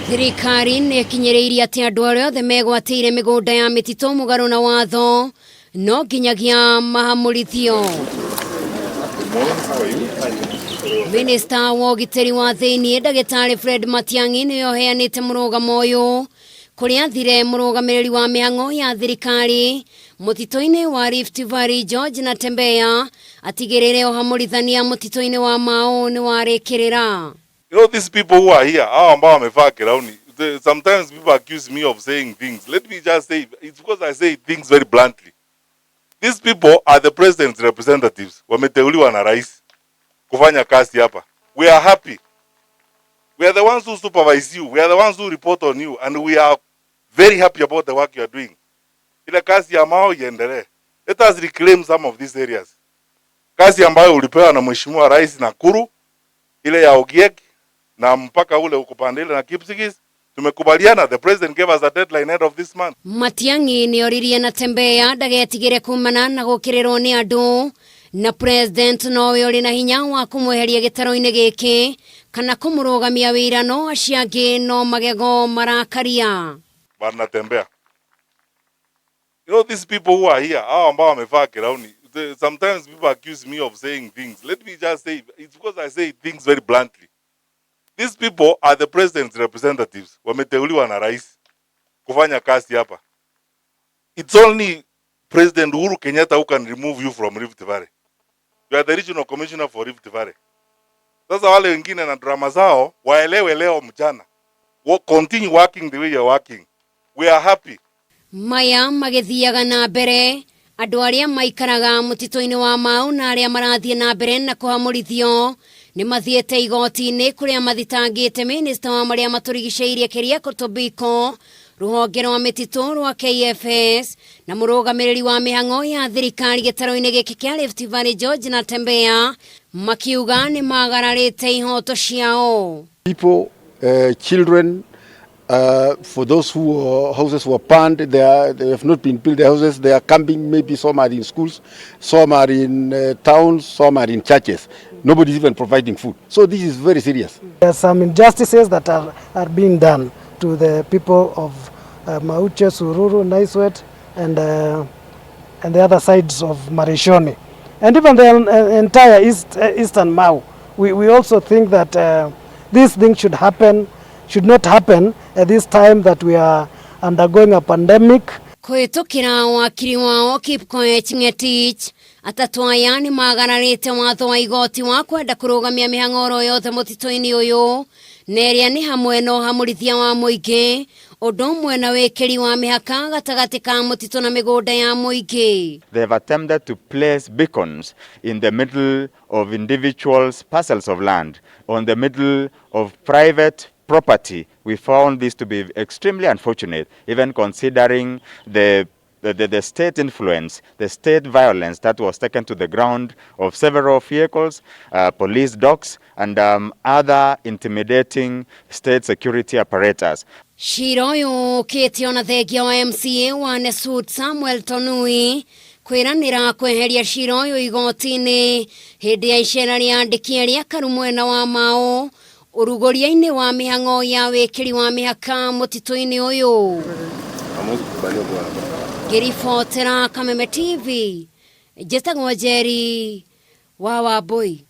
Thirikari nĩ ĩkinyereirie atĩ andũ arĩa othe megwatĩire mĩgũnda ya mĩtitũ mũgarũ na watho no nginyagia mahamũrithio. Minister wa ũgitĩri wa thĩinĩ Ndagĩtarĩ Fred Matiang'i nĩ oheanĩte mũrũgamo ũyũ kũrĩa athire mũrũgamĩrĩri wa mĩhang'o ya thirikari mũtitũ-inĩ wa Rift Valley George Natembeya atigĩrĩre ũhamũrithania mũtitũ-inĩ wa Mau nĩ warĩkĩrĩra. You know, these people who are here, sometimes people accuse me of saying things. Let me just say, it's because I say things very bluntly. These people are the president's representatives. Wameteuliwa na rais kufanya kazi hapa. We are happy. We are the ones who supervise you. We are the ones who report on you. And we are very happy about the work you are doing. Ile kazi ya Mau iendelee. Let us reclaim some of these areas. Kazi ambayo ulipewa na Mheshimiwa Rais Nakuru, ile ya Ogiek, na mpaka ule ukupandile na Kipsigis, tumekubaliana. The president gave us a deadline end of this month. Matiang'i nĩ oririe Natembeya ndagetigĩre kumana na gũkĩrĩrwo nĩ andũ, na president nowe ũrĩ na hinya wa kũmweheria gĩtaro-inĩ gĩkĩ kana kũmũrũgamia wĩra no acio angĩ no magego marakaria. Bwana Natembeya. You know, these people who are here, sometimes people accuse me of saying things. Let me just say, it's because I say things very bluntly. These people are the president's representatives. Wameteuliwa na rais kufanya kazi hapa. It's only President Uhuru Kenyatta who can remove you from Rift Valley. You are the regional commissioner for Rift Valley. Sasa wale wengine na drama zao waelewe leo mchana. Continue working the way you're working. We are happy. Maya magĩthiaga na mbere, andũ arĩa maikaraga mũtitũ-inĩ wa Mau na arĩa marathiĩ na mbere na kũhamũrithio nĩ mathiĩte igoti-inĩ kũrĩa mathitangĩte minista wa marĩa matũrigicĩirie Keriako Tobiko, rũhonge rwa mĩtitũ rwa KFS na mũrũgamĩrĩri wa mĩhang'o ya thirikari gĩtaro-inĩ gĩkĩ kĩa Rift Valley George Natembeya makiuga nĩ magararĩte ihoto ciao. People, children, for those who houses were burned, they have not been built. Their houses, they are camping. Maybe some are in schools, some are in towns, some are in churches. Nobody is even providing food. So this is very serious. There are some injustices that are being done to the people of Mauche, Sururu, Naiswet, and the other sides of Marishoni, and even the entire eastern Mau. We also think that this thing should not happen at this time that we are undergoing a pandemic. Kũhĩtũkĩra wakiri wao Kipkoech Ngetich, atatũ aya nĩ magararĩte watho wa igoti wa kwenda kũrũgamia mĩhang'o yothe mũtitũ-inĩ ũyũ, na ĩrĩa nĩ hamwe na ũhamũrithia wa mũingĩ, ũndũ ũmwe na wĩkĩri wa mĩhaka gatagatĩ ka mũtitũ na mĩgũnda ya mũingĩ. They have attempted to place beacons in the middle of individuals' parcels of land, on the middle of private property. We found this to be extremely unfortunate, even considering the state influence, the state violence that was taken to the ground of several vehicles, police dogs, and other intimidating state security apparatus. Cira ũyũ ũkĩte ona thengia wa MCA wa Nesut Samuel Tonui kwĩranĩra kweheria cira ũyũ igoti-inĩ hĩndĩ ya icera rĩa andĩki arĩa akaru mwena wa Mau ũrugũria-inĩ wa mĩhang'o ya wĩkĩri wa mĩhaka mũtitũ-inĩ ũyũ. Ngĩribotera Kameme TV, njĩtagwo Njeri wa Wambui.